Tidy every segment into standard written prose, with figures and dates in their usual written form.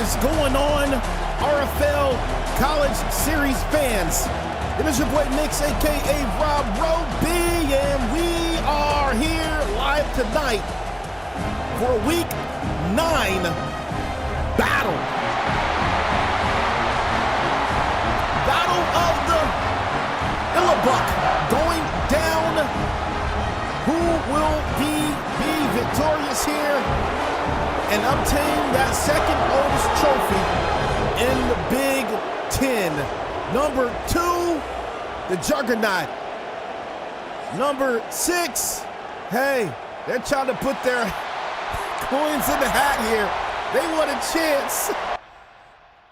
is going on, RFL College Series fans? It is your boy Nix, aka Rob Roby, and we are here live tonight for Week 9 battle. Battle of the Illabuck going down. Who will be victorious here and obtain that second oldest trophy in the Big Ten? Number 2, the Juggernaut. Number 6, hey, they're trying to put their coins in the hat here. They want a chance.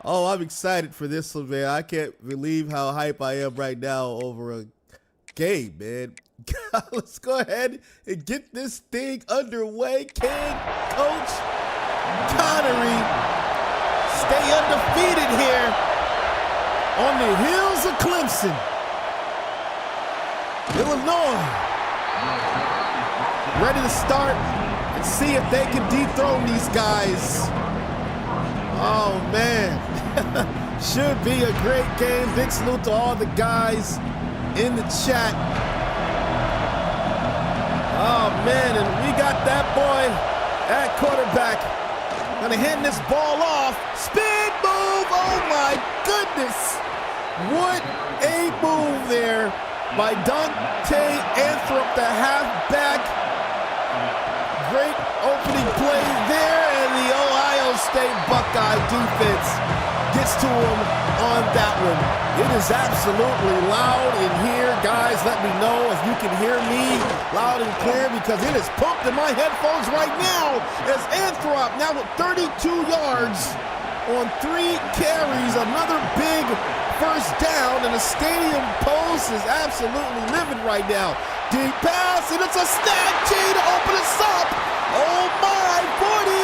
Oh, I'm excited for this one, man. I can't believe how hype I am right now over a game, man. Let's go ahead and get this thing underway. Can Coach Connery stay undefeated here on the hills of Clemson, Illinois? Ready to start and see if they can dethrone these guys. Oh, man. Should be a great game. Big salute to all the guys in the chat. Oh, man, and we got that boy at quarterback. Gonna hand this ball off. Spin move, oh my goodness. What a move there by Dante Anthrop, the halfback. Great opening play there, and the Ohio State Buckeye defense gets to him on that one. It is absolutely loud in here. Guys, let me know if you can hear me loud and clear, because it is pumped in my headphones right now as Anthrop now with 32 yards on 3 carries. Another big first down, and the stadium post is absolutely living right now. Deep pass, and it's a snag key to open us up. Oh my, 40,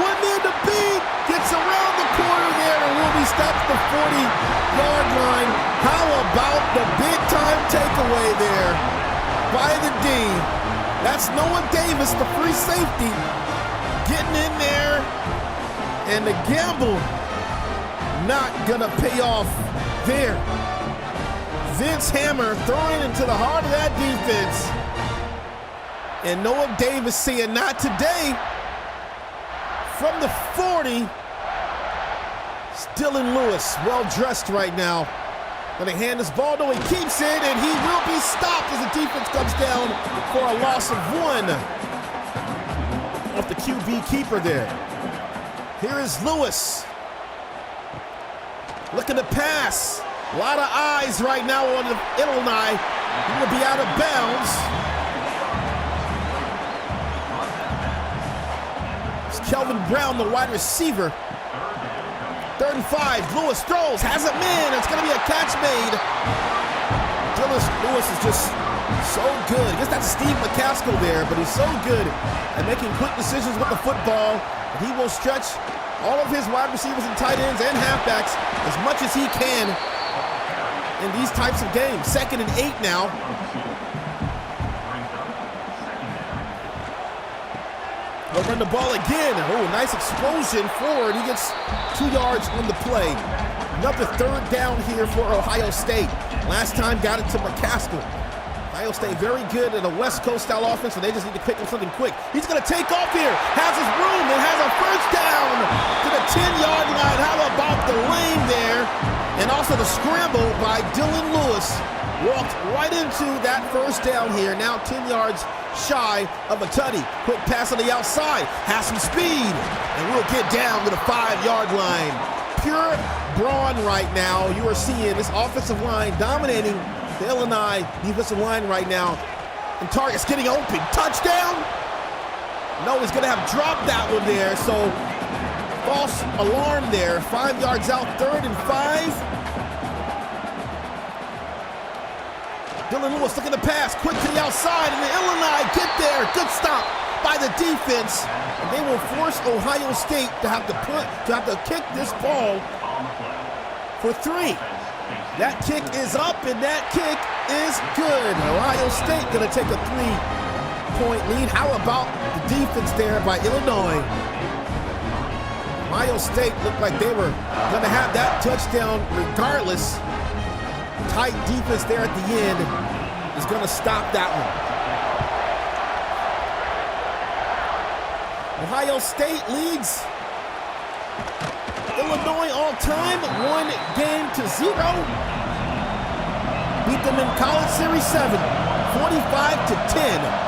one man to beat, gets around the corner there, and will be stopped at the 40-yard line. How about the big-time takeaway there by the D? That's Noah Davis, the free safety, getting in there, and the gamble not gonna pay off there. Vince Hammer throwing into the heart of that defense. And Noah Davis saying, not today. From the 40, Dylan Lewis, well-dressed right now. Gonna hand this ball, no, he keeps it, and he will be stopped as the defense comes down for a loss of 1. Off the QB keeper there. Here is Lewis. Looking to pass. A lot of eyes right now on Illinois. He will be out of bounds. It's Kelvin Brown, the wide receiver. 3rd and 5. Lewis throws, has him in. It's going to be a catch made. Lewis is just so good. I guess that's Steve McCaskill there, but he's so good at making quick decisions with the football. And he will stretch all of his wide receivers and tight ends and halfbacks as much as he can in these types of games. 2nd and 8 now. They'll run the ball again. Oh, nice explosion forward. He gets 2 yards on the play. Another 3rd down here for Ohio State. Last time got it to McCaskill. Ohio State very good at a West Coast style offense, so they just need to pick up something quick. He's going to take off here. Has his room and has a first down to the 10-yard line. How about the lane there? And also the scramble by Dylan Lewis. Walked right into that first down here. Now 10 yards shy of a tutty. Quick pass on the outside. Has some speed. And we'll get down to the 5-yard line. Pure brawn right now. You are seeing this offensive line dominating the Illinois defensive line right now. And Target's getting open. Touchdown? No, he's going to have dropped that one there. So false alarm there. 5 yards out, 3rd and 5. Dylan Lewis looking to pass, quick to the outside, and the Illinois get there. Good stop by the defense. And they will force Ohio State to have to kick this ball for 3. That kick is up, and that kick is good. Ohio State gonna take a 3-point lead. How about the defense there by Illinois? Ohio State looked like they were going to have that touchdown regardless. Tight defense there at the end is going to stop that one. Ohio State leads Illinois all time, 1-0. Beat them in College Series 7, 45-10.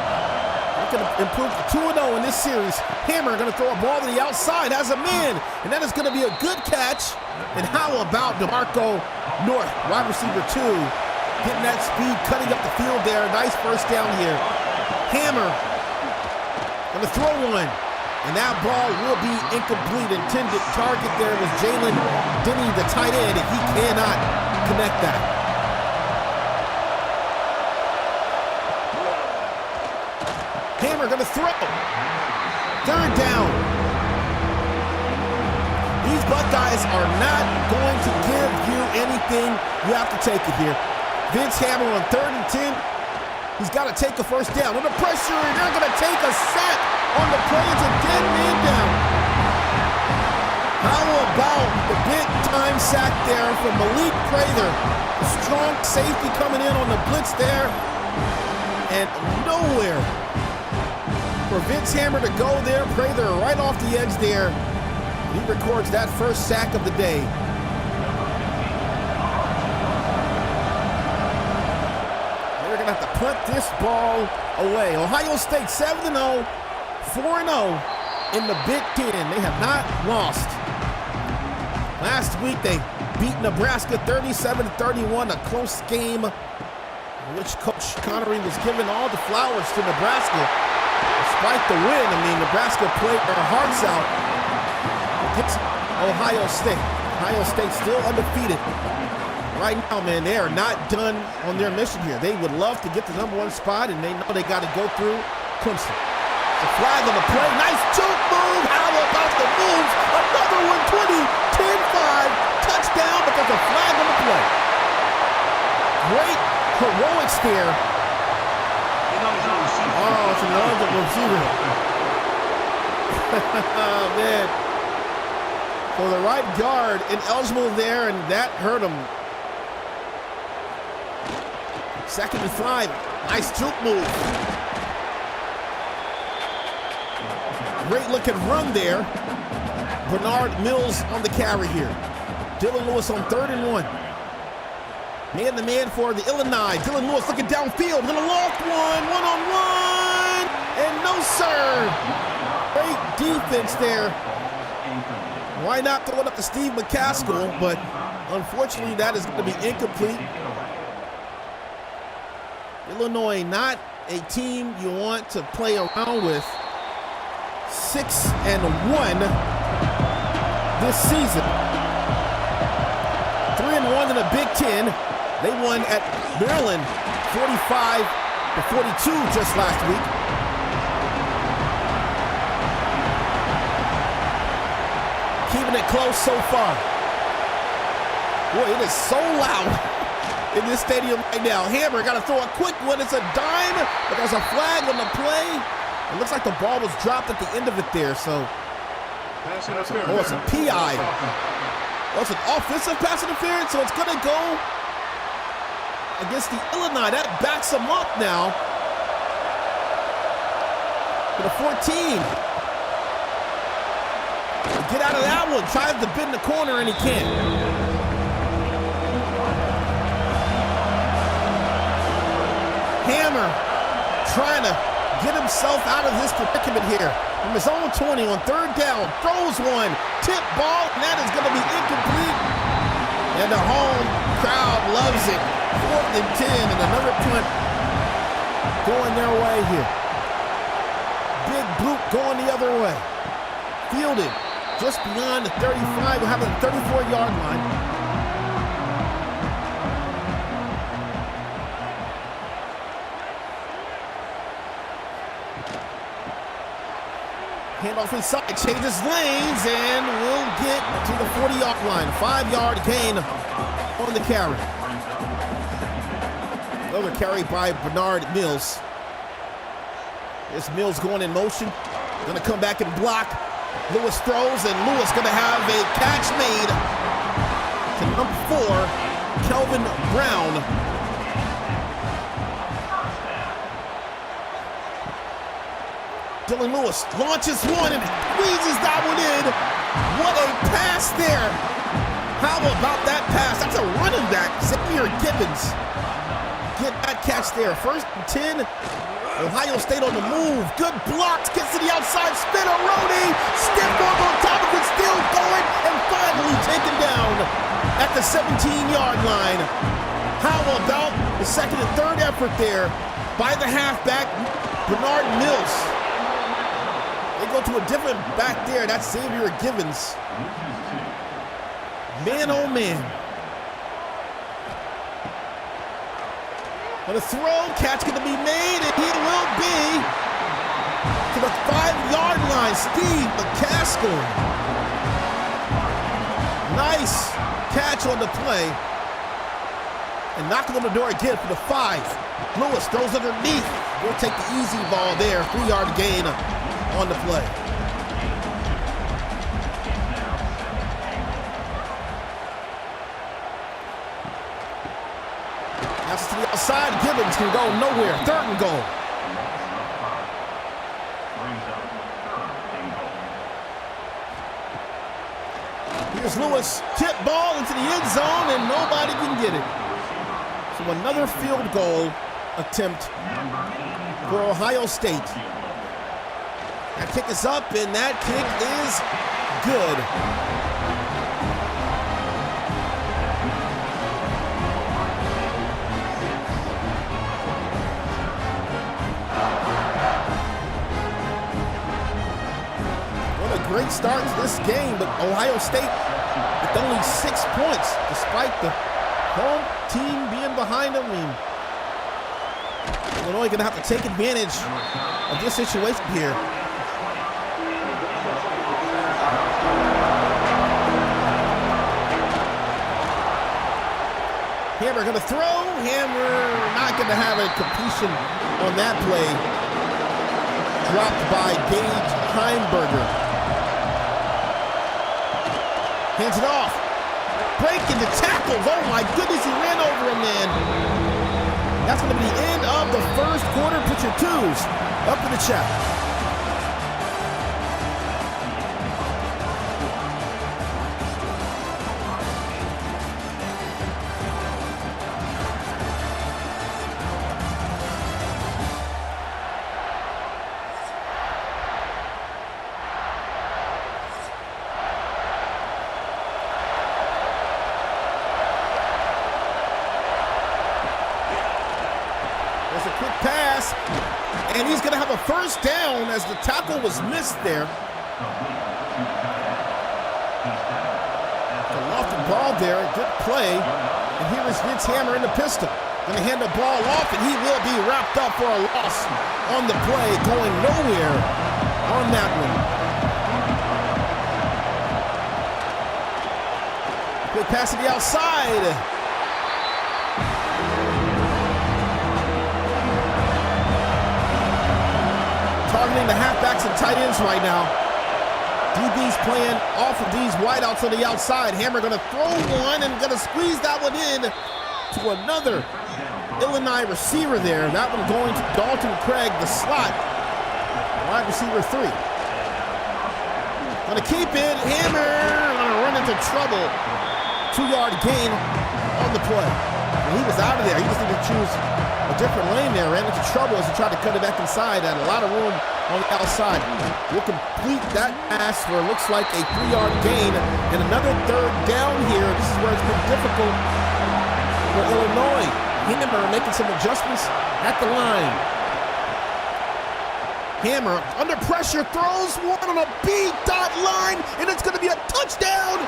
Going to improve to 2-0 in this series. Hammer going to throw a ball to the outside, has a man, and that is going to be a good catch. And how about DeMarco North, wide receiver 2, getting that speed, cutting up the field there. Nice first down here. Hammer going to throw one, and that ball will be incomplete. Intended target there was Jalen Denny, the tight end, and he cannot connect that. Hammer going to throw. Third down. These Buckeyes are not going to give you anything. You have to take it here. Vince Hammer on 3rd and 10. He's got to take a first down. Under pressure, and they're going to take a sack on the play. It's a dead man down. How about the big-time sack there from Malik Prather? Strong safety coming in on the blitz there. And nowhere for Vince Hammer to go there. Prather right off the edge there. He records that first sack of the day. They're going to have to punt this ball away. Ohio State 7-0, 4-0 in the Big Ten. They have not lost. Last week they beat Nebraska 37-31, a close game in which Coach Connery was giving all the flowers to Nebraska. Despite the win, I mean, Nebraska played their hearts out against Ohio State. Ohio State still undefeated. Right now, man, they are not done on their mission here. They would love to get the #1 spot, and they know they got to go through Clemson. The flag on the play. Nice juke move. How about the moves? Another one, 20, 10-5. Touchdown, but there's a flag on the play. Great heroics there. Oh, it's another receiver. Man. For the right guard, ineligible there, and that hurt him. 2nd and 5. Nice juke move. Great looking run there. Bernard Mills on the carry here. Dylan Lewis on 3rd and 1. Man-to-man for the Illinois. Dylan Lewis looking downfield. Gonna loft one-on-one. And no, sir. Great defense there. Why not throw it up to Steve McCaskill? But unfortunately, that is going to be incomplete. Illinois, not a team you want to play around with. 6-1 this season. 3-1 in the Big Ten. They won at Maryland 45-42 just last week. Keeping it close so far. Boy, it is so loud in this stadium right now. Hammer got to throw a quick one. It's a dime, but there's a flag on the play. It looks like the ball was dropped at the end of it there, so. Oh, it's a PI. Oh, it's an offensive pass interference, so it's going to go against the Illinois. That backs them up now to the 14. Get out of that one. Tries to bend the corner, and he can't. Hammer trying to get himself out of this predicament here. From his own 20 on 3rd down. Throws one. Tip ball, and that is going to be incomplete. And the home crowd loves it. 4th and 10, and another punt going their way here. Big boot going the other way. Fielded just beyond the 35. We'll have a 34-yard line. Handoff inside, changes lanes, and we'll get to the 40-yard line. 5-yard gain on the carry. Another carry by Bernard Mills. This Mills going in motion. Gonna come back and block. Lewis throws, and Lewis gonna have a catch made to number 4, Kelvin Brown. Dylan Lewis launches one and squeezes that one in. What a pass there. How about that pass? That's a running back, Xavier Gibbons. Get that catch there. 1st and 10. Ohio State on the move. Good blocks. Gets to the outside. Spinneroni. Stiff arm on top of it. Still going. And finally taken down at the 17-yard line. How about the 2nd and 3rd effort there by the halfback, Bernard Mills. They go to a different back there. That's Xavier Gibbons. Man, oh man. On the throw, catch going to be made, and he will be to the 5-yard line. Steve McCaskill. Nice catch on the play. And knocking on the door again for the 5. Lewis throws underneath. We'll take the easy ball there. 3-yard gain on the play. That's to the outside. Gibbons can go nowhere. 3rd and goal. Here's Lewis. Tip ball into the end zone, and nobody can get it. So another field goal attempt for Ohio State. That kick is up, and that kick is good. What a great start to this game, but Ohio State with only 6 points, despite the home team being behind them. Illinois gonna have to take advantage of this situation here. Hammer gonna throw. Hammer not gonna have a completion on that play. Dropped by Gage Heimberger. Hands it off. Breaking the tackles. Oh my goodness, he ran over a man. That's gonna be the end of the 1st quarter. Put your 2s up in the chat. There's a quick pass, and he's gonna have a 1st down as the tackle was missed there. A lofted ball there, good play. And here is Vince Hammer in the pistol. Gonna hand the ball off, and he will be wrapped up for a loss on the play, going nowhere on that one. Quick pass to the outside. Targeting the halfbacks and tight ends right now. DB's playing off of these wideouts on the outside. Hammer gonna throw one and gonna squeeze that one in to another Illinois receiver there. That one going to Dalton Craig, the slot, wide receiver 3. Gonna keep it. Hammer gonna run into trouble. 2-yard gain on the play. And he was out of there. He just needed to choose a different lane there. Ran into trouble as he tried to cut it back inside. Had a lot of room on the outside. We'll complete that pass for it looks like a 3-yard gain and another 3rd down here. This is where it's been difficult for Illinois. Hammer making some adjustments at the line. Hammer under pressure throws one on a B-dot line, and it's going to be a touchdown,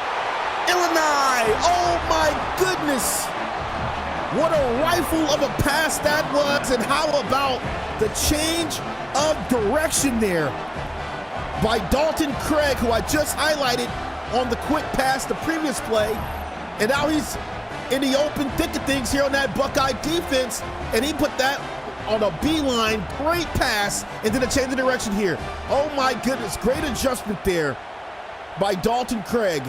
Illinois. Oh my goodness. What a rifle of a pass that was, and how about the change of direction there by Dalton Craig, who I just highlighted on the quick pass the previous play, and now he's in the open thick of things here on that Buckeye defense, and he put that on a beeline, great pass, and then a change of direction here. Oh my goodness, great adjustment there by Dalton Craig.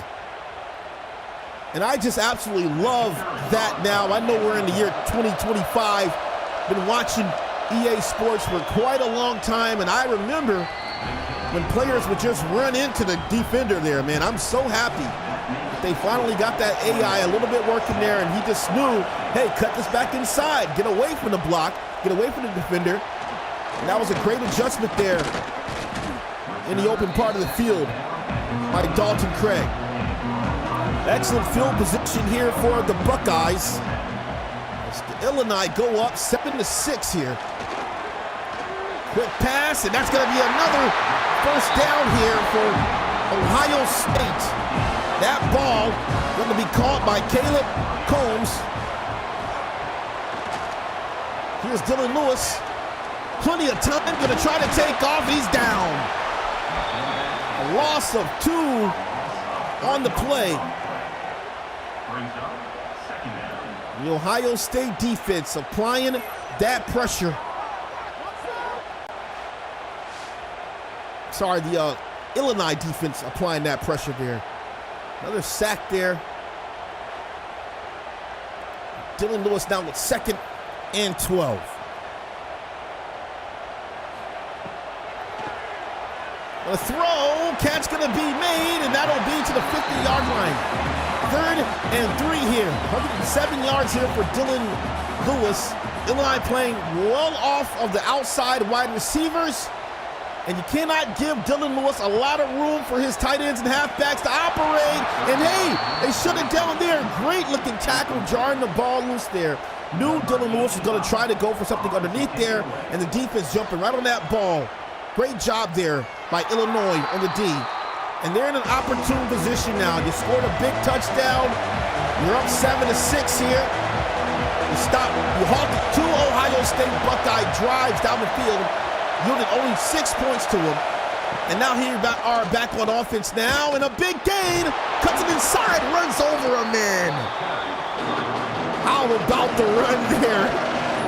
And I just absolutely love that now. I know we're in the year 2025. Been watching EA Sports for quite a long time, and I remember when players would just run into the defender there, man. I'm so happy that they finally got that AI a little bit working there, and he just knew, hey, cut this back inside, get away from the block, get away from the defender. And that was a great adjustment there in the open part of the field by Dalton Craig. Excellent field position here for the Buckeyes. As the Illini go up 7-6 here. Quick pass, and that's going to be another first down here for Ohio State. That ball going to be caught by Caleb Combs. Here's Dylan Lewis. Plenty of time, going to try to take off. He's down. A loss of 2 on the play. The Ohio State defense applying that pressure. Sorry, the Illini defense applying that pressure there. Another sack there. Dylan Lewis now with 2nd and 12. A throw, catch gonna be made, and that'll be to the 50-yard line. 3rd and 3 here. 107 yards here for Dylan Lewis. Illini playing well off of the outside wide receivers. And you cannot give Dylan Lewis a lot of room for his tight ends and halfbacks to operate. And hey, they shut it down there. Great looking tackle, jarring the ball loose there. Knew Dylan Lewis was gonna try to go for something underneath there, and the defense jumping right on that ball. Great job there by Illinois on the D. And they're in an opportune position now. You scored a big touchdown. You're up 7-6 here. You halted 2 Ohio State Buckeye drives down the field, yielded only 6 points to them. And now here are back on offense now, and a big gain. Cuts it inside, runs over a man. How about the run there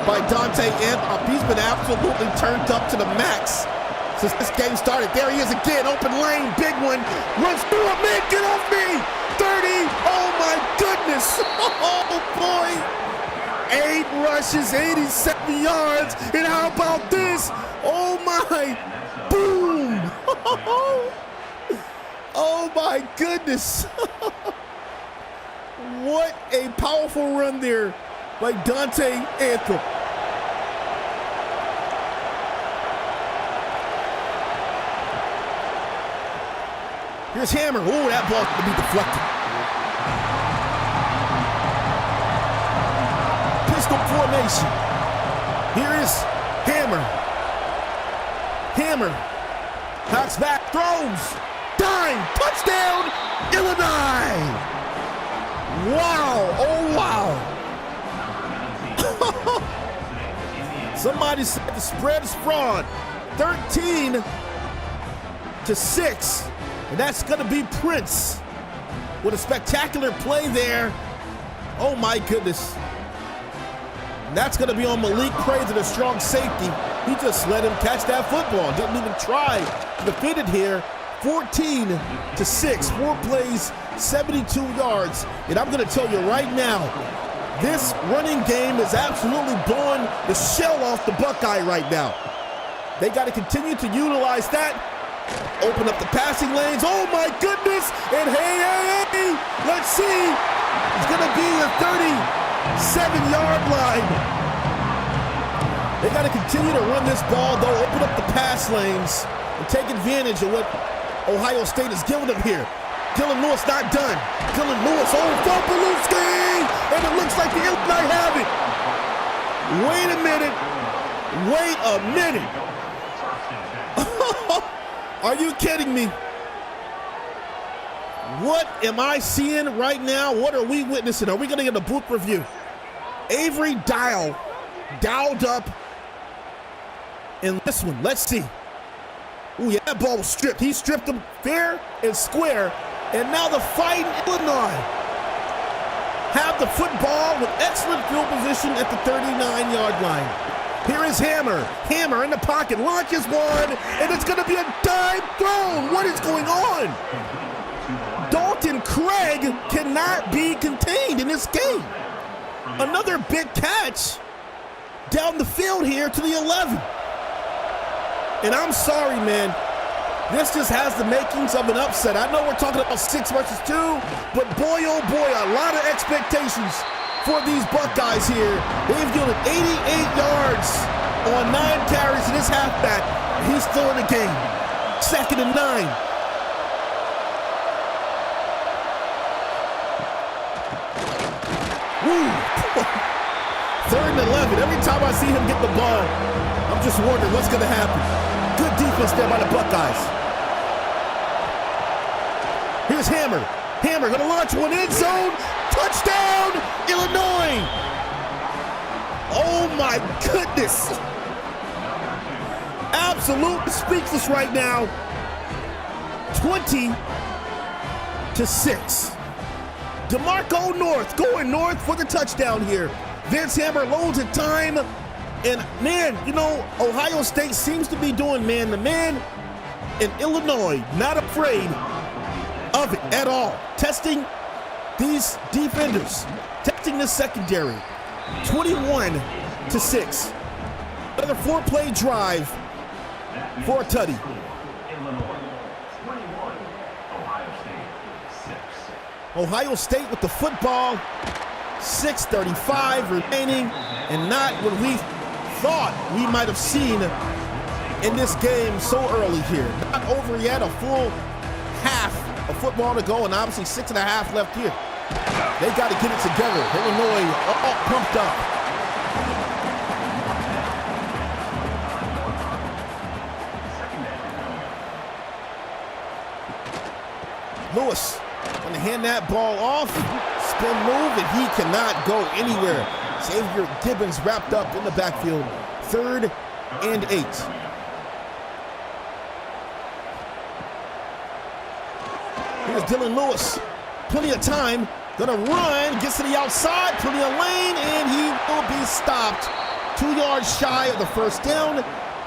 by Dante Anthrop? He's been absolutely turned up to the max since this game started. There he is again, open lane, big one, runs through a man, get off me, 30, oh my goodness, oh boy, 8 rushes, 87 yards, and how about this, oh my, boom, oh my goodness, what a powerful run there by Dante Anthrop. Here's Hammer. Oh, that ball's going to be deflected. Pistol formation. Here is Hammer. Hammer. Knocks back, throws. Dime. Touchdown, Illinois. Wow. Oh, wow. Somebody said the spread is fraud. 13-6. And that's going to be Prince with a spectacular play there. Oh, my goodness. And that's going to be on Malik Crazy, the strong safety. He just let him catch that football. Didn't even try to defend it here. 14-6, 4 plays, 72 yards. And I'm going to tell you right now, this running game is absolutely blowing the shell off the Buckeye right now. They got to continue to utilize that. Open up the passing lanes. Oh my goodness! And hey, let's see. It's gonna be the 37-yard line. They got to continue to run this ball, though. Open up the pass lanes and take advantage of what Ohio State is giving them here. Dylan Lewis not done. Dylan Lewis, Beluski, and it looks like the Illini have it. Wait a minute. Are you kidding me? What am I seeing right now? What are we witnessing? Are we going to get a book review? Avery dialed up in this one. Let's see. Ooh, yeah, that ball was stripped. He stripped him fair and square. And now the Fighting Illinois have the football with excellent field position at the 39-yard line. Here is Hammer. Hammer in the pocket, launches one, and it's going to be a dive throw. What is going on? Dalton Craig cannot be contained in this game. Another big catch down the field here to the 11. And I'm sorry, man. This just has the makings of an upset. I know we're talking about 6 versus 2, but boy, oh boy, a lot of expectations for these Buckeyes here. They've yielded 88 yards on 9 carries in this halfback. He's still in the game. 2nd and 9. Woo. 3rd and 11. Every time I see him get the ball, I'm just wondering what's going to happen. Good defense there by the Buckeyes. Here's Hammer. Hammer going to launch one end zone. Touchdown, Illinois. Oh my goodness. Absolutely speechless right now. 20-6. DeMarco North going north for the touchdown here. Vince Hammer loads in time. And man, you know, Ohio State seems to be doing man-to-man. And Illinois not afraid of it at all. Testing these defenders. Testing the secondary. 21-6. Another 4-play drive for a tutty. Ohio State with the football, 6:35 remaining, and not what we thought we might have seen in this game so early here. Not over yet, a full half of football to go, and obviously 6.5 left here. They got to get it together. Illinois all pumped up. Lewis going to hand that ball off, spin move, and he cannot go anywhere. Xavier Gibbons wrapped up in the backfield. 3rd and 8. Here's Dylan Lewis. Plenty of time. Gonna run, gets to the outside, plenty of lane, and he will be stopped 2 yards shy of the first down.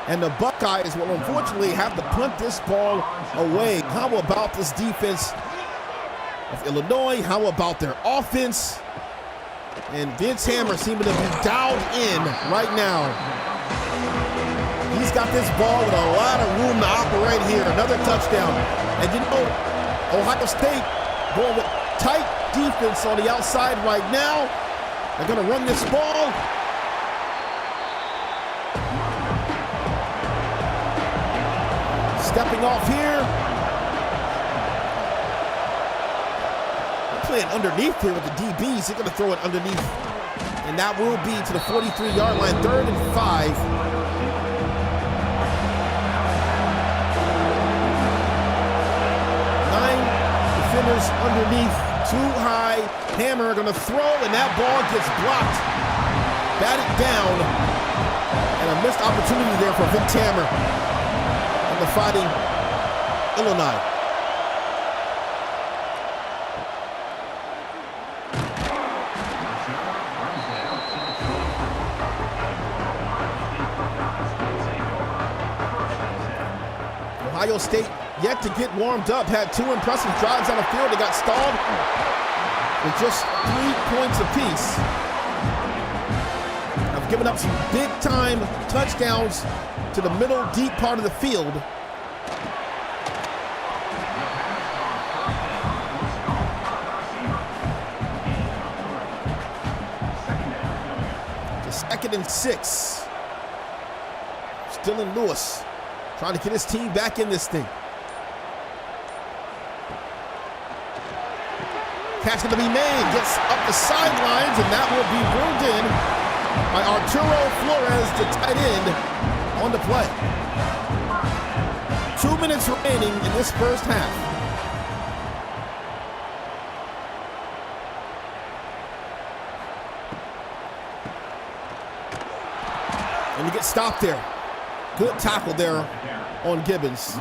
And the Buckeyes will unfortunately have to punt this ball away. How about this defense of Illinois? How about their offense? And Vince Hammer seeming to be dialed in right now. He's got this ball with a lot of room to operate here. Another touchdown. And you know, Ohio State going with tight defense on the outside right now. They're going to run this ball. Stepping off here. They're playing underneath here with the DBs. They're going to throw it underneath. And that will be to the 43-yard line, 3rd and 5. Defenders underneath, too high. Hammer going to throw, and that ball gets blocked. Batted down. And a missed opportunity there for Vince Hammer and the Fighting Illinois. Ohio State yet to get warmed up, had 2 impressive drives on the field. They got stalled with just 3 points apiece. Have given up some big-time touchdowns to the middle, deep part of the field. To 2nd and 6. Dylan Lewis trying to get his team back in this thing. Catch going to be made, gets up the sidelines, and that will be ruled in by Arturo Flores, the tight end, on the play. 2 minutes remaining in this first half. And you get stopped there. Good tackle there on Gibbons.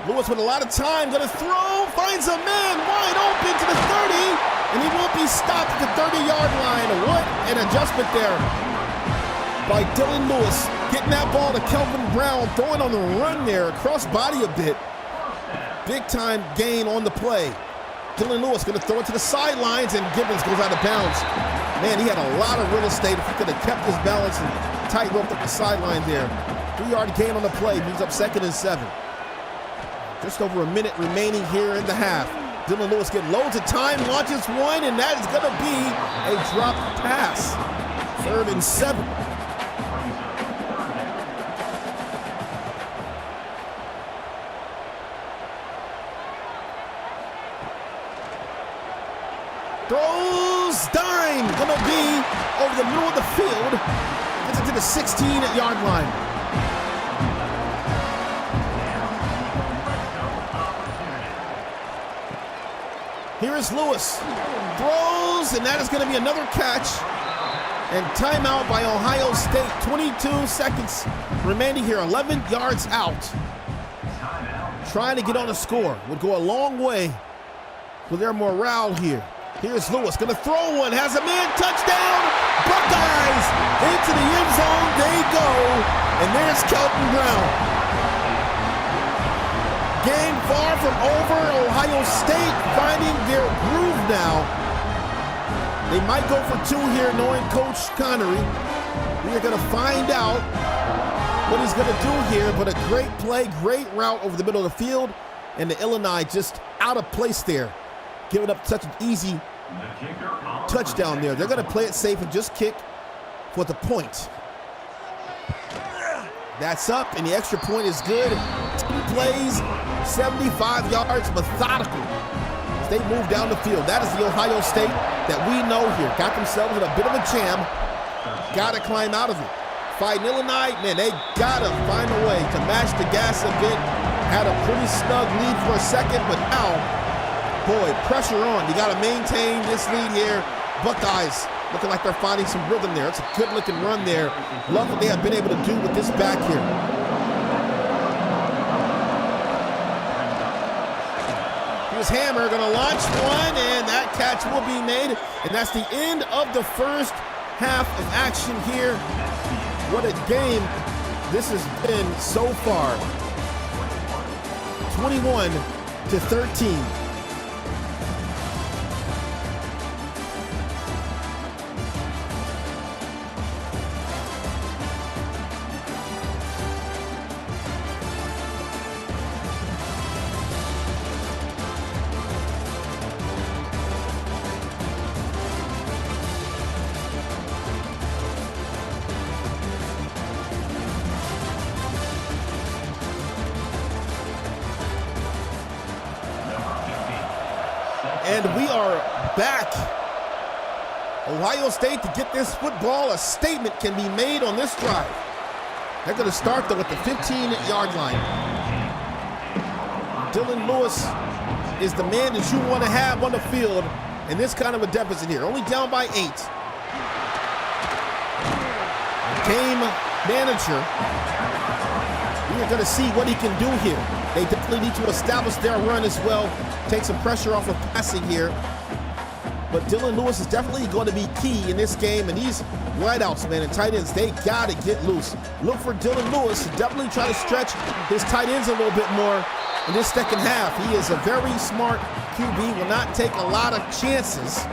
Lewis with a lot of time, gonna throw, finds a man wide open to the 30, and he won't be stopped at the 30-yard line. What an adjustment there by Dylan Lewis, getting that ball to Kelvin Brown, throwing on the run there, across body a bit. Big time gain on the play. Dylan Lewis gonna throw it to the sidelines, and Gibbons goes out of bounds. Man, he had a lot of real estate. If he could have kept his balance and tight-roped up the sideline there. 3-yard gain on the play, moves up 2nd and 7. Just over a minute remaining here in the half. Dylan Lewis getting loads of time, launches one, and that is gonna be a dropped pass. 3rd and 7. Throws, dime, gonna be over the middle of the field. Gets it to the 16-yard line. Here is Lewis. Throws, and that is gonna be another catch. And timeout by Ohio State. 22 seconds remaining here, 11 yards out. Trying to get on a score would go a long way for their morale here. Here's Lewis, gonna throw one, has a man, touchdown, Buckeyes, into the end zone they go, and there's Kelvin Brown. Game far from over, Ohio State finding their groove now. They might go for 2 here, knowing Coach Connery. We are gonna find out what he's gonna do here, but a great play, great route over the middle of the field, and the Illini just out of place there, giving up such an easy touchdown there. They're gonna play it safe and just kick for the point. That's up, and the extra point is good. 2 plays, 75 yards, methodical as they move down the field. That is the Ohio State that we know here. Got themselves in a bit of a jam. Gotta climb out of it. Fighting Illinois, man, they gotta find a way to mash the gas a bit. Had a pretty snug lead for a second, but now, boy, pressure on. You gotta maintain this lead here. Buckeyes looking like they're finding some rhythm there. It's a good looking run there. Love what they have been able to do with this back here. Here's Hammer gonna launch one, and that catch will be made. And that's the end of the first half of action here. What a game this has been so far. 21-13. And we are back. Ohio State, to get this football, a statement can be made on this drive. They're going to start, though, at the 15-yard line. Dylan Lewis is the man that you want to have on the field in this kind of a deficit here. Only down by 8. Game manager, we are going to see what he can do here. They definitely need to establish their run as well, take some pressure off of passing here. But Dylan Lewis is definitely going to be key in this game, and these wideouts, man, and tight ends, they got to get loose. Look for Dylan Lewis to definitely try to stretch his tight ends a little bit more in this second half. He is a very smart QB, will not take a lot of chances,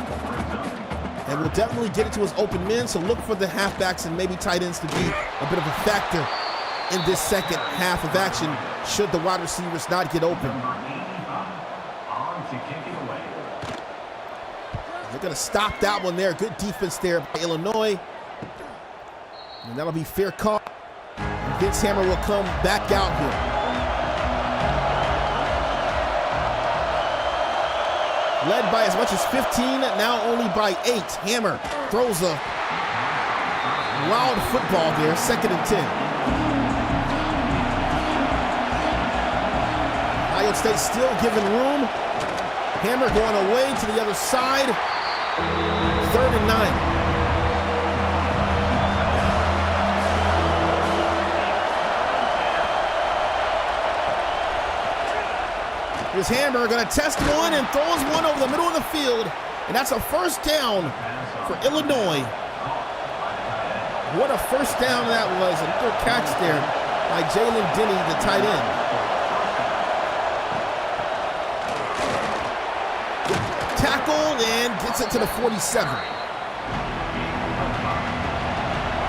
and will definitely get it to his open men, so look for the halfbacks and maybe tight ends to be a bit of a factor in this second half of action, should the wide receivers not get open. They're going to stop that one there. Good defense there by Illinois. And that'll be fair call. And Vince Hammer will come back out here. Led by as much as 15, now only by 8. Hammer throws a wild football there, 2nd and 10. Ohio State still giving room. Hammer going away to the other side. 3rd and 9. Here's Hammer going to test one and throws one over the middle of the field. And that's a first down for Illinois. What a first down that was. A good catch there by Jalen Denny, the tight end. Tackled and gets it to the 47.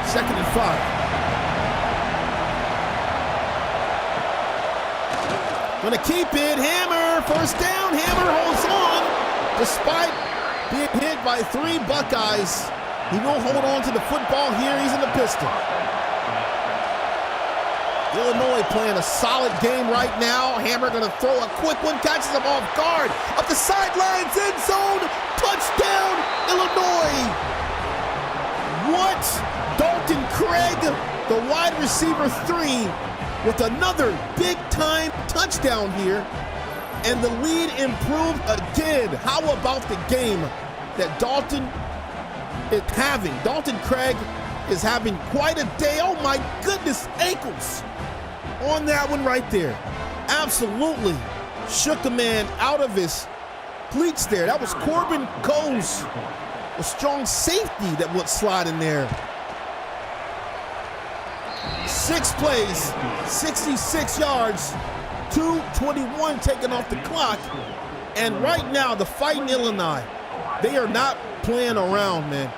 2nd and 5. Gonna keep it. Hammer, first down. Hammer holds on despite being hit by 3 Buckeyes. He will hold on to the football here. He's in the pistol. Illinois playing a solid game right now. Hammer gonna throw a quick one, catches him off guard. Up the sidelines, end zone, touchdown, Illinois. What? Dalton Craig, the wide receiver 3, with another big-time touchdown here. And the lead improved again. How about the game that Dalton is having? Dalton Craig is having quite a day. Oh my goodness, ankles on that one right there. Absolutely shook a man out of his cleats there. That was Corbin Coles, a strong safety that went sliding there. 6 plays, 66 yards, 2:21 taken off the clock. And right now, the Fighting Illini, they are not playing around, man.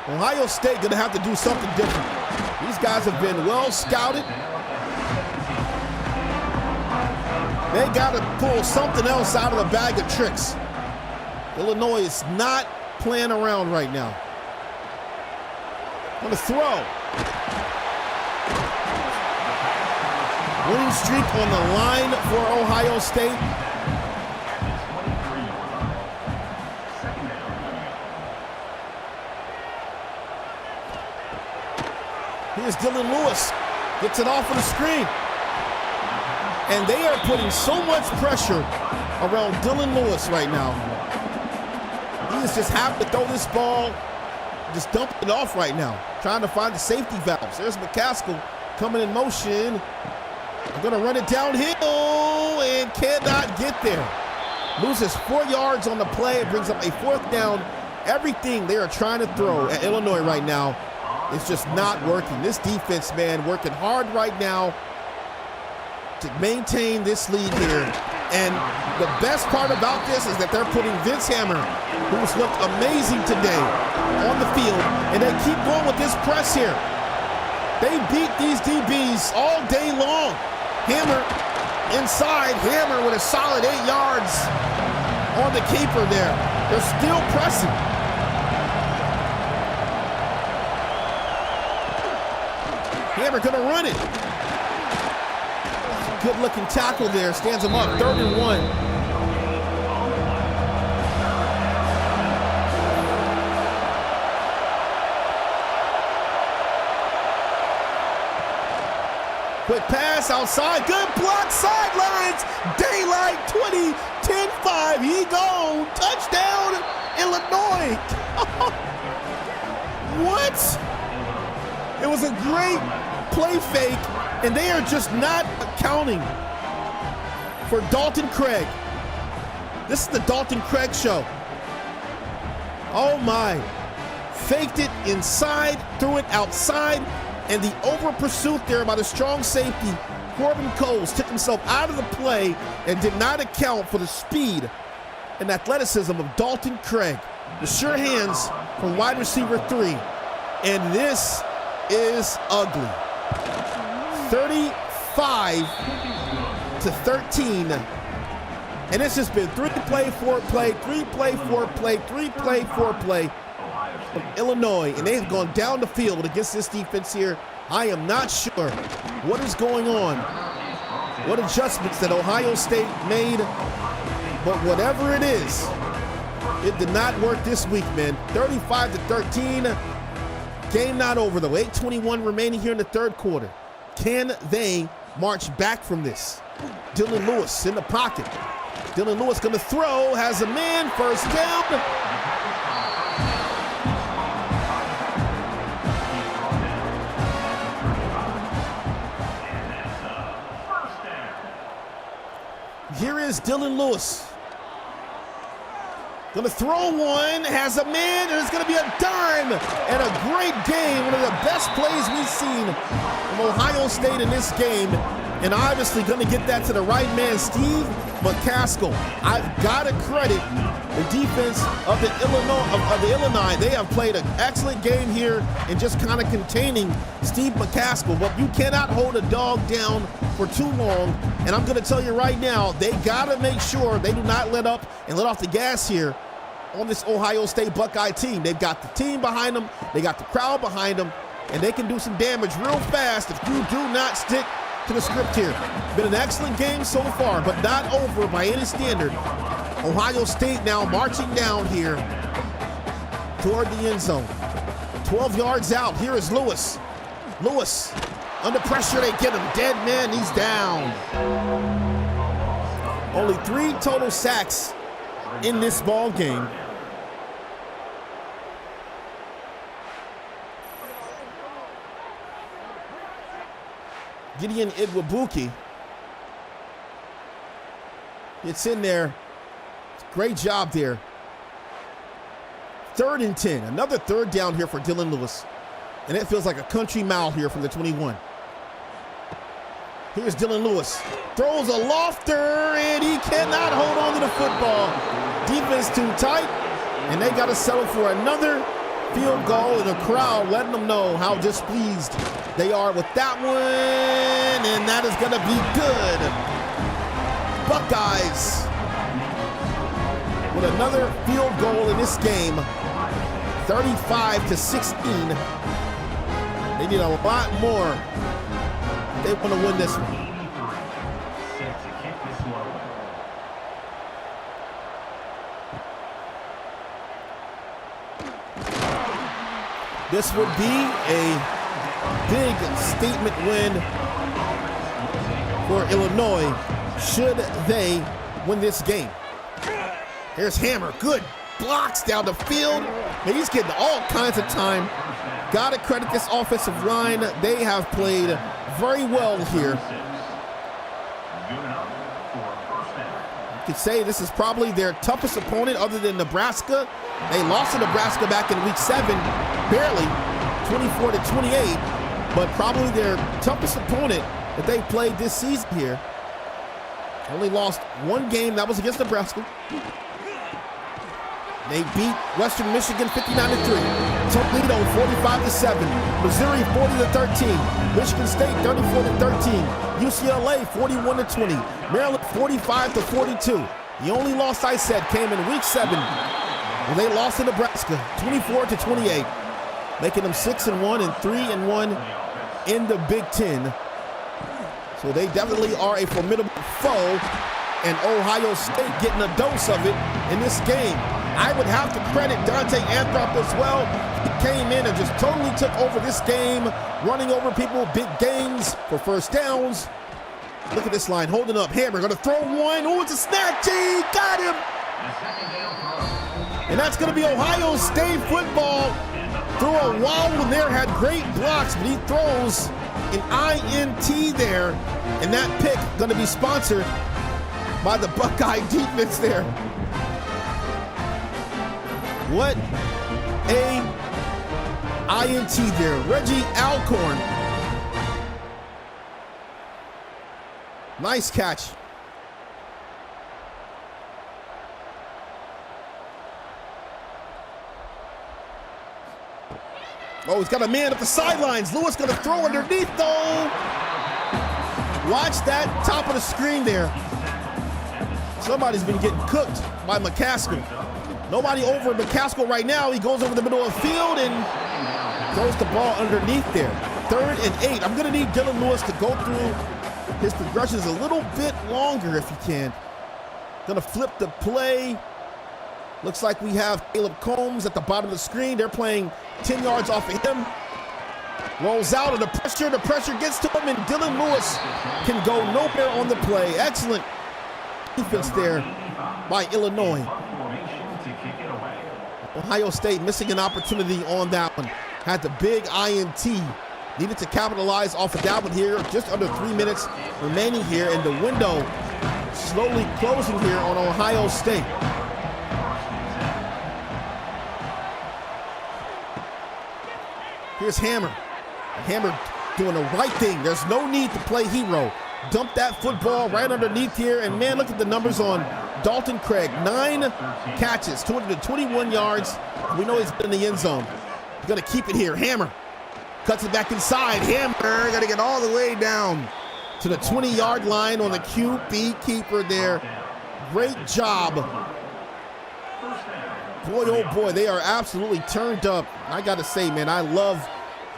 Ohio State gonna have to do something different. These guys have been well scouted. They gotta pull something else out of the bag of tricks. Illinois is not playing around right now. Gonna throw. Winning streak on the line for Ohio State. Here's Dylan Lewis, gets it off of the screen. And they are putting so much pressure around Dylan Lewis right now. He is just happy to throw this ball, just dump it off right now, trying to find the safety valves. There's McCaskill coming in motion. I'm gonna run it downhill and cannot get there. Loses 4 yards on the play. It brings up a 4th down. Everything they are trying to throw at Illinois right now, it's just not working. This defense, man, working hard right now to maintain this lead here. And the best part about this is that they're putting Vince Hammer, who's looked amazing today, on the field, and they keep going with this press here. They beat these DBs all day long. Hammer inside, Hammer with a solid 8 yards on the keeper there. They're still pressing. Hammer gonna run it. Good looking tackle there, stands him up, 3rd and 1. Quick pass outside, good block, sidelines, daylight, 20, 10-5, he gone, touchdown, Illinois. What? It was a great play fake, and they are just not accounting for Dalton Craig. This is the Dalton Craig show. Oh my. Faked it inside, threw it outside, and the over pursuit there by the strong safety, Corbin Coles, took himself out of the play and did not account for the speed and athleticism of Dalton Craig. The sure hands from wide receiver 3. And this is ugly. 35-13. And it's just been 3 play, 4 play, 3 play, 4 play, 3 play, 4 play from Illinois. And they've gone down the field against this defense here. I am not sure what is going on, what adjustments that Ohio State made, but whatever it is, it did not work this week, man. 35-13. Game not over, though. 8:21 remaining here in the 3rd quarter. Can they march back from this? Dylan Lewis in the pocket. Dylan Lewis going to throw, has a man, first down. Here is Dylan Lewis. Gonna throw one, has a man, and it's gonna be a dime, and a great game. One of the best plays we've seen from Ohio State in this game, and obviously gonna get that to the right man, Steve McCaskill. I've gotta credit the defense of the Illinois. They have played an excellent game here in just kind of containing Steve McCaskill, but you cannot hold a dog down for too long, and I'm gonna tell you right now, they gotta make sure they do not let up and let off the gas here on this Ohio State Buckeye team. They've got the team behind them, they got the crowd behind them, and they can do some damage real fast if you do not stick to the script here. Been an excellent game so far, but not over by any standard. Ohio State now marching down here toward the end zone. 12 yards out, here is Lewis. Lewis, under pressure, they get him. Dead man, he's down. Only 3 total sacks in this ball game. Gideon Igwebuike gets in there. Great job there. 3rd and 10. Another third down here for Dylan Lewis. And it feels like a country mile here from the 21. Here's Dylan Lewis. Throws a lofter, and he cannot hold on to the football. Defense too tight, and they got to settle for another field goal, and the crowd letting them know how displeased they are with that one, and that is going to be good. Buckeyes with another field goal in this game, 35-16. They need a lot more. They want to win this one. This would be a big statement win for Illinois should they win this game. Here's Hammer, good blocks down the field. Man, he's getting all kinds of time. Gotta credit this offensive line. They have played very well here. You could say this is probably their toughest opponent other than Nebraska. They lost to Nebraska back in week 7, barely, 24-28, but probably their toughest opponent that they played this season here. Only lost 1 game, that was against Nebraska. They beat Western Michigan 59-3. Toledo 45-7. Missouri 40-13. Michigan State 34-13. UCLA 41-20. Maryland 45-42. The only loss I said came in week 7 when they lost to Nebraska 24-28, making them 6-1 and 3-1 in the Big Ten. So they definitely are a formidable foe, and Ohio State getting a dose of it in this game. I would have to credit Dante Anthrop as well. He came in and just totally took over this game, running over people, big gains for first downs. Look at this line, holding up. Hammer gonna throw one. Oh, it's a snap. Gee, got him. And that's gonna be Ohio State football. Threw a wild one there, had great blocks, but he throws an INT there. And that pick gonna be sponsored by the Buckeye defense there. What a INT there. Reggie Alcorn. Nice catch. Oh, he's got a man at the sidelines. Lewis gonna throw underneath though. Watch that top of the screen there. Somebody's been getting cooked by McCaskill. Nobody over McCaskill right now. He goes over the middle of the field and throws the ball underneath there. 3rd and 8. I'm gonna need Dylan Lewis to go through his progressions a little bit longer if he can. Gonna flip the play. Looks like we have Caleb Combs at the bottom of the screen. They're playing 10 yards off of him. Rolls out of the pressure gets to him, and Dylan Lewis can go nowhere on the play. Excellent defense there by Illinois. Ohio State missing an opportunity on that one. Had the big INT. Needed to capitalize off of that one here. Just under 3 minutes remaining here, and the window slowly closing here on Ohio State. Here's Hammer. Hammer doing the right thing. There's no need to play hero. Dump that football right underneath here. And man, look at the numbers on Dalton Craig. 9 catches, 221 yards. We know he's been in the end zone. He's gonna keep it here. Hammer cuts it back inside. Hammer gotta get all the way down to the 20-yard line on the QB keeper there. Great job. Boy, oh boy, they are absolutely turned up. I gotta say, man, I love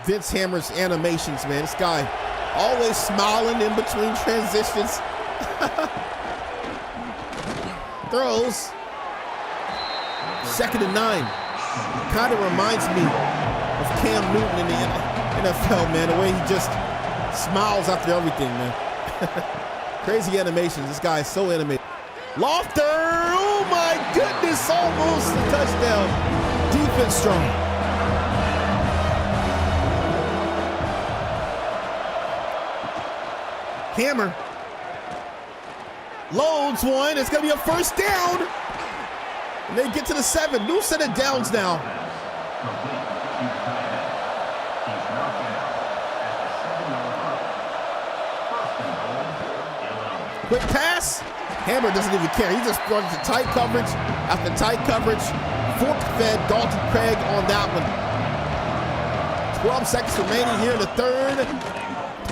Vince Hammer's animations, man. This guy always smiling in between transitions. Throws. 2nd and 9. Kind of reminds me of Cam Newton in the NFL, man. The way he just smiles after everything, man. Crazy animations. This guy is so animated. Lofter, oh my goodness, almost a touchdown. Defense strong. Hammer loads one. It's going to be a first down. And they get to the 7. New set of downs now. Quick pass. Hammer doesn't even care. He just runs to tight coverage after tight coverage. Fork-fed Dalton Craig on that one. 12 seconds remaining here in the 3rd.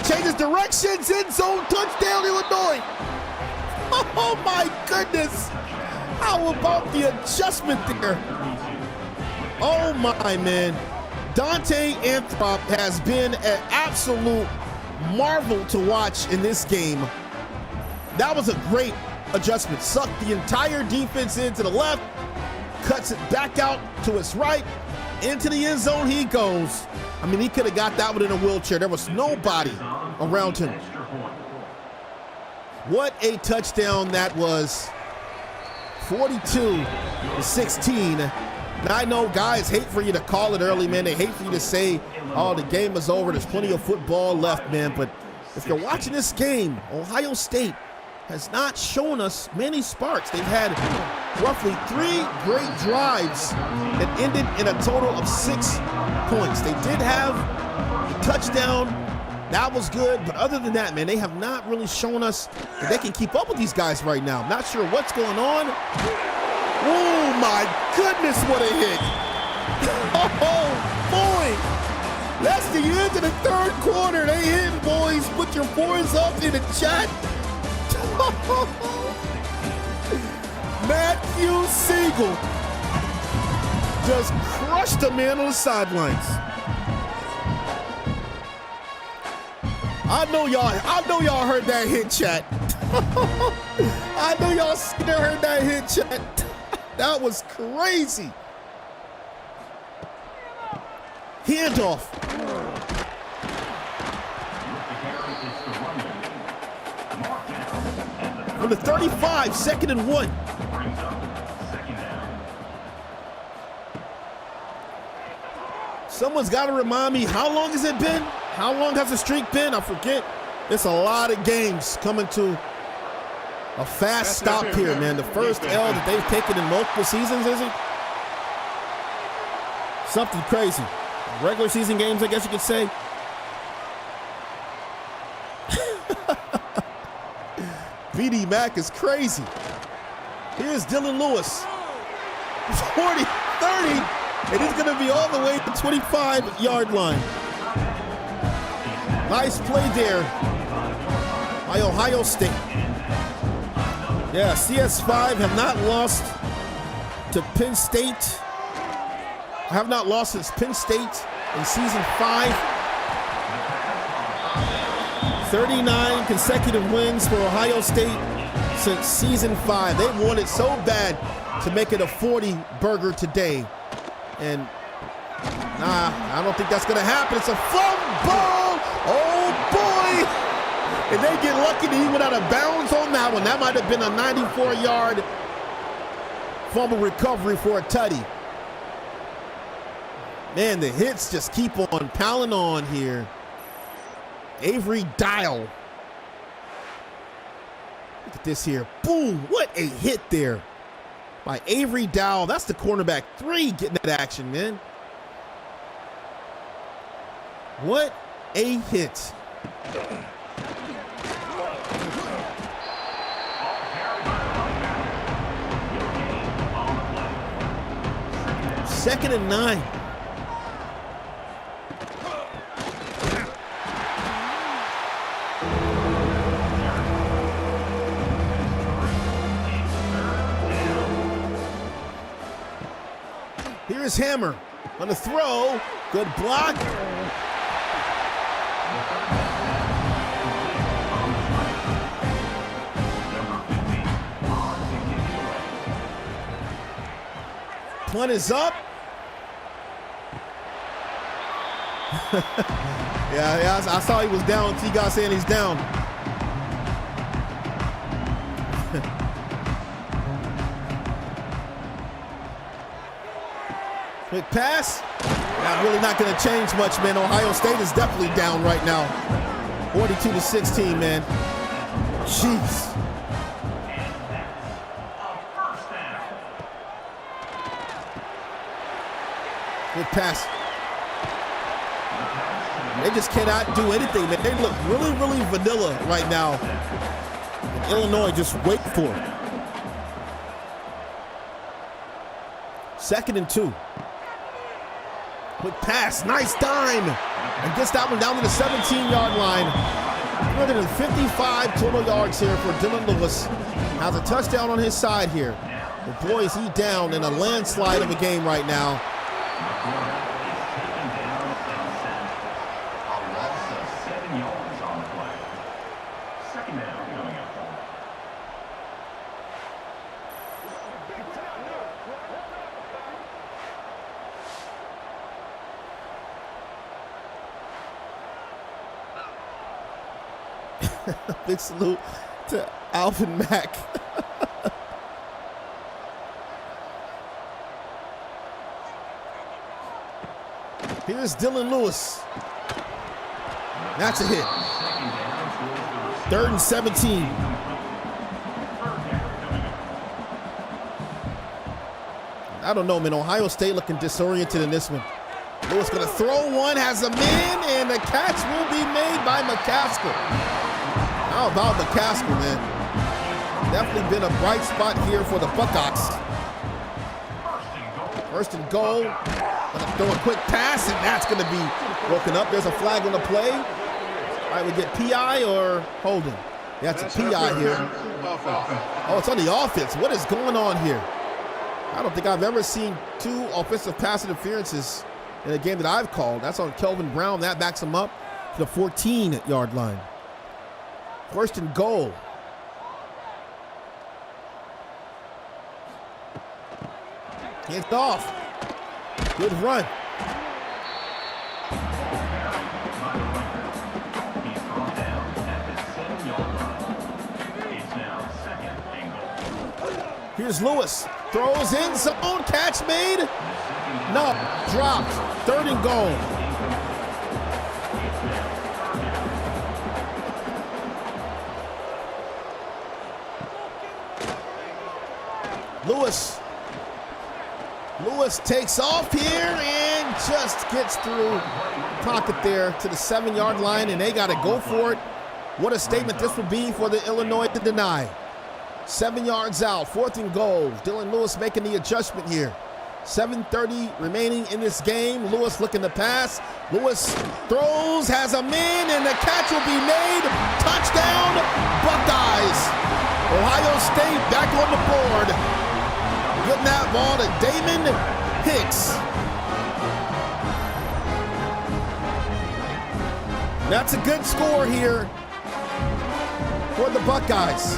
Changes directions. End zone. Touchdown, Illinois. Oh, my goodness. How about the adjustment there? Oh, my, man. Dante Anthrop has been an absolute marvel to watch in this game. That was a great adjustment. Sucked the entire defense into the left, cuts it back out to its right, into the end zone he goes. I mean, he could have got that one in a wheelchair. There was nobody around him. What a touchdown that was. 42-16. Now, I know guys hate for you to call it early, man. They hate for you to say, oh, the game is over. There's plenty of football left, man. But if you're watching this game, Ohio State has not shown us many sparks. They've had roughly 3 great drives that ended in a total of 6 points. They did have a touchdown. That was good. But other than that, man, they have not really shown us that they can keep up with these guys right now. Not sure what's going on. Oh, my goodness, what a hit. Oh, boy. That's the end of the 3rd quarter. They hit, boys. Put your boys up in the chat. Matthew Siegel just crushed a man on the sidelines. I know y'all heard that hit, chat. I know y'all heard that hit, chat. That was crazy. Handoff. For the 35, 2nd and 1. Someone's got to remind me, how long has it been? How long has the streak been? I forget. It's a lot of games coming to a fast stop here, man. The first L that they've taken in multiple seasons, is it? Something crazy. Regular season games, I guess you could say. BD Mac is crazy. Here's Dylan Lewis. 40, 30, and he's going to be all the way to the 25-yard line. Nice play there by Ohio State. Yeah, CS5 have not lost to Penn State. Have not lost since Penn State in season 5. 39 consecutive wins for Ohio State since season 5. They wanted so bad to make it a 40-burger today. And nah, I don't think that's going to happen. It's a fumble. Oh, boy. And they get lucky that he went out of bounds on that one. That might have been a 94-yard fumble recovery for a tutty. Man, the hits just keep on piling on here. Avery Dial. Look at this here. Boom. What a hit there by Avery Dowell. That's the cornerback 3 getting that action, man. What a hit. Second and 9. Here's Hammer on the throw. Good block. Punt is up. yeah, I saw he was down. See guys saying he's down. Quick pass. Really not going to change much, man. Ohio State is definitely down right now. 42-16, man. Jeez. Good pass. They just cannot do anything, man. They look really, really vanilla right now. And Illinois just wait for it. Second and 2. Quick pass, nice dime. And gets that one down to the 17-yard line. 355 total yards here for Dylan Lewis. Has a touchdown on his side here. But boy, is he down in a landslide of a game right now. Big salute to Alvin Mack. Here's Dylan Lewis. That's a hit. 3rd and 17. I don't know, man. Ohio State looking disoriented in this one. Lewis gonna throw one, has him in, and the catch will be made by McCaskill. How about McCaskill, man? Definitely been a bright spot here for the Buckeyes. 1st and goal. Gonna throw a quick pass, and that's gonna be broken up. There's a flag on the play. All right, we get PI or holding. That's a PI here. Oh, it's on the offense. What is going on here? I don't think I've ever seen 2 offensive pass interferences in a game that I've called. That's on Kelvin Brown. That backs him up to the 14-yard line. 1st and goal. Hands off. Good run. Here's Lewis. Throws in zone. Catch made. No. Dropped. 3rd and goal. Lewis takes off here and just gets through pocket there to the 7-yard line, and they got to go for it. What a statement this would be for the Illinois to deny. 7 yards out, 4th and goal. Dylan Lewis making the adjustment here. 7:30 remaining in this game. Lewis looking to pass. Lewis throws, has a man, and the catch will be made. Touchdown, Buckeyes. Ohio State back on the board. Getting that ball to Damon Hicks. That's a good score here for the Buckeyes.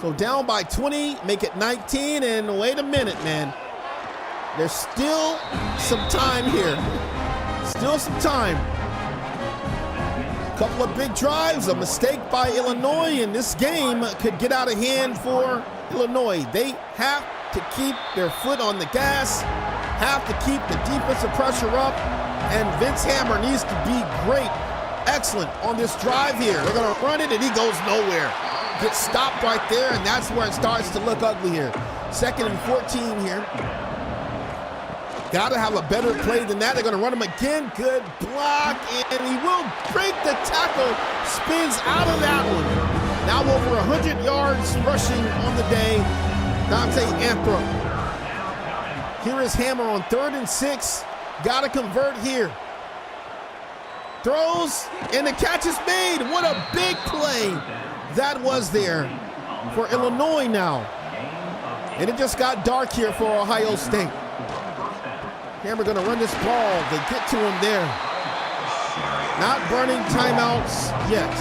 So down by 20, make it 19, and wait a minute, man. There's still some time here. Still some time. Couple of big drives, a mistake by Illinois, and this game could get out of hand for Illinois. They have to keep their foot on the gas, have to keep the defensive pressure up, And Vince Hammer needs to be great, excellent on this drive here. They're going to run it, and he goes nowhere. Gets stopped right there, and that's where it starts to look ugly here. 2nd and 14 here. Got to have a better play than that. They're going to run him again. Good block, and he will break the tackle. Spins out of that one. Now over 100 yards rushing on the day. Dante Anthrop. Here is Hammer on 3rd and 6. Got to convert here. Throws, and the catch is made. What a big play that was there for Illinois now. And it just got dark here for Ohio State. Hammer going to run this ball. They get to him there. Not burning timeouts yet.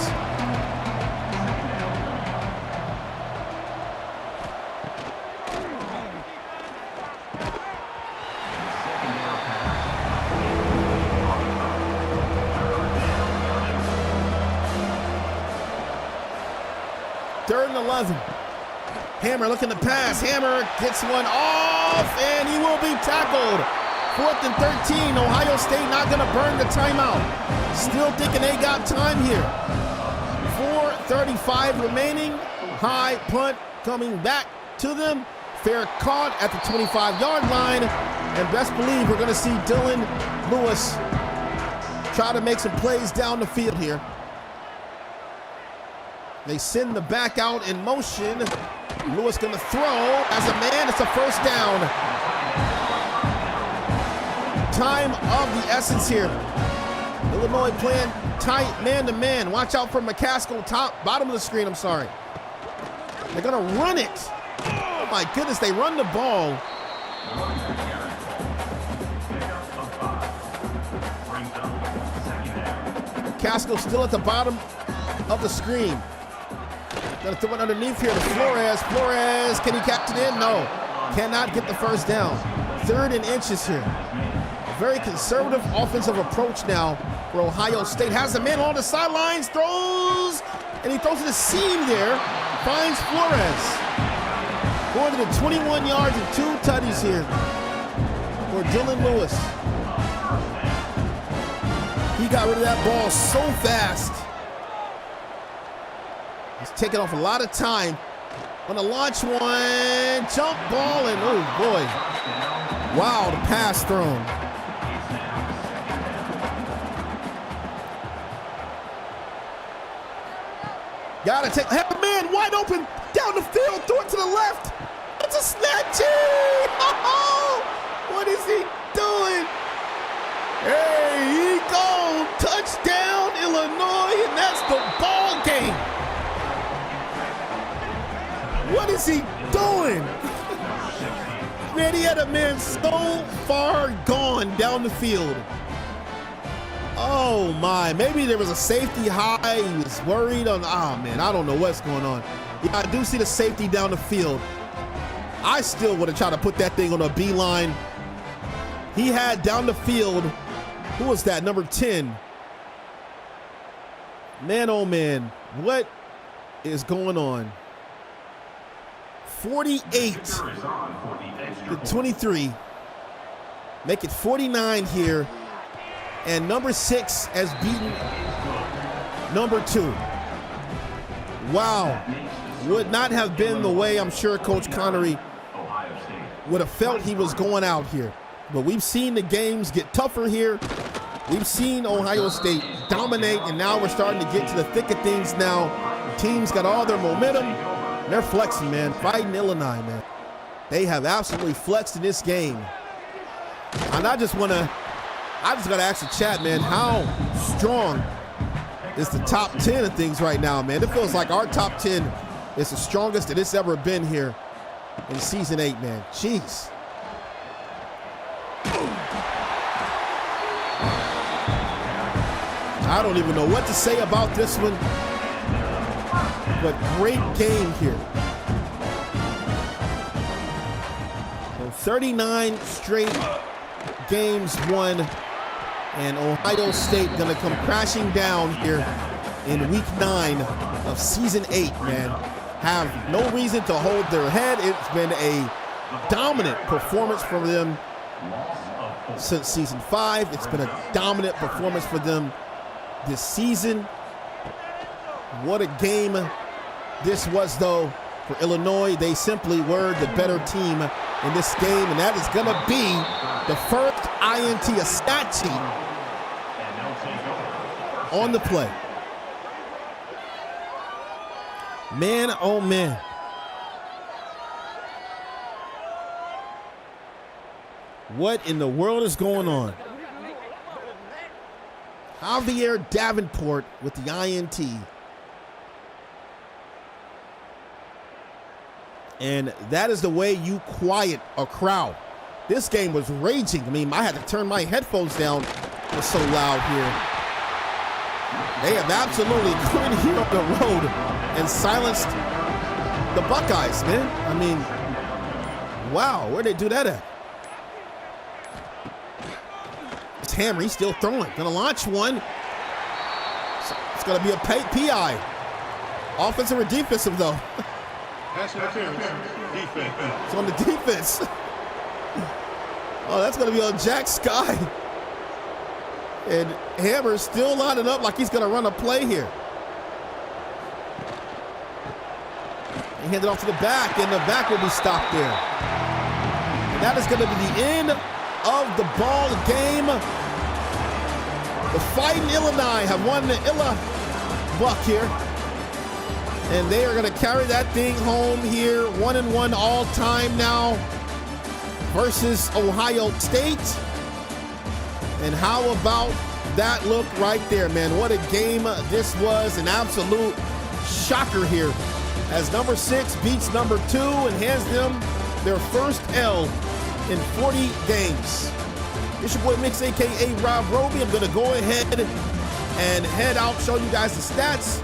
Third and 11. Hammer looking to pass. Hammer gets one off, and he will be tackled. 4th and 13. Ohio State not going to burn the timeout. Still thinking they got time here. 4:35 remaining. High punt coming back to them. Fair caught at the 25-yard line. And best believe we're going to see Dylan Lewis try to make some plays down the field here. They send the back out in motion. Lewis going to throw as a man. It's a first down. Time of the essence here. Illinois playing tight man-to-man. Watch out for McCaskill, bottom of the screen, I'm sorry. They're going to run it. Oh, my goodness, they run the ball. McCaskill still at the bottom of the screen. Gonna throw it underneath here to Flores. Flores, can he catch it in? No, cannot get the first down. 3rd and inches here. A very conservative offensive approach now for Ohio State. Has a man on the sidelines, throws, and he throws to the seam there. Finds Flores. Going to the 21 yards and 2 tutties here for Dylan Lewis. He got rid of that ball so fast. He's taking off a lot of time. Gonna launch one, jump ball, and oh boy. Wow, the pass thrown. Gotta take, have a man wide open down the field, throw it to the left. It's a snatching! Oh, what is he doing? Hey, he gone. Touchdown, Illinois, and that's the ball game. What is he doing? Man, he had a man so far gone down the field. Oh my, maybe there was a safety high. He was worried on, man, I don't know what's going on. Yeah, I do see the safety down the field. I still would have tried to put that thing on a beeline. He had down the field, who was that, number 10? Man, oh man, what is going on? 48 to 23. Make it 49 here. And number 6 has beaten number 2. Wow. Would not have been the way I'm sure Coach Connery would have felt he was going out here. But we've seen the games get tougher here. We've seen Ohio State dominate, and now we're starting to get to the thick of things now. Teams got all their momentum. They're flexing, man. Fighting Illinois, man. They have absolutely flexed in this game. And I just gotta ask the chat, man, how strong is the top 10 of things right now, man? It feels like our top 10 is the strongest that it's ever been here in season 8, man. Jeez. I don't even know what to say about this one, but great game here. So 39 straight games won, and Ohio State gonna come crashing down here in week 9 of season 8, man. Have no reason to hold their head. It's been a dominant performance from them since season 5. It's been a dominant performance for them this season. What a game this was, though, for Illinois. They simply were the better team in this game, and that is going to be the first INT, a stat sheet on the play. Man, oh man. What in the world is going on? Javier Davenport with the INT. And that is the way you quiet a crowd. This game was raging. I mean, I had to turn my headphones down. It was so loud here. They have absolutely gone here up the road and silenced the Buckeyes, man. I mean, wow, where'd they do that at? It's Hammer, he's still throwing. Gonna launch one. It's gonna be a PI. Offensive or defensive, though? Pass interference, defense. It's on the defense. Oh, that's gonna be on Jack Sky. And Hammer's still lining up like he's gonna run a play here. He handed off to the back, and the back will be stopped there. And that is gonna be the end of the ball game. The Fighting Illini have won the Illa Buck here. And they are gonna carry that thing home here. 1-1 all time now versus Ohio State. And how about that look right there, man? What a game this was. An absolute shocker here as number 6 beats number 2 and hands them their first L in 40 games. It's your boy Mix, aka Rob Roby. I'm gonna go ahead and head out, show you guys the stats.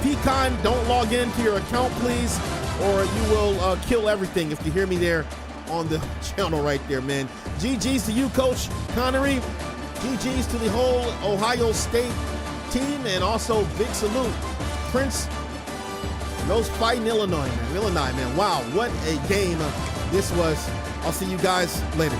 Pecan, don't log into your account, please, or you will kill everything if you hear me there on the channel right there, man. GG's to you, Coach Connery. GG's to the whole Ohio State team, and also big salute, Prince, and those Fighting Illinois, man. Wow, what a game this was. I'll see you guys later.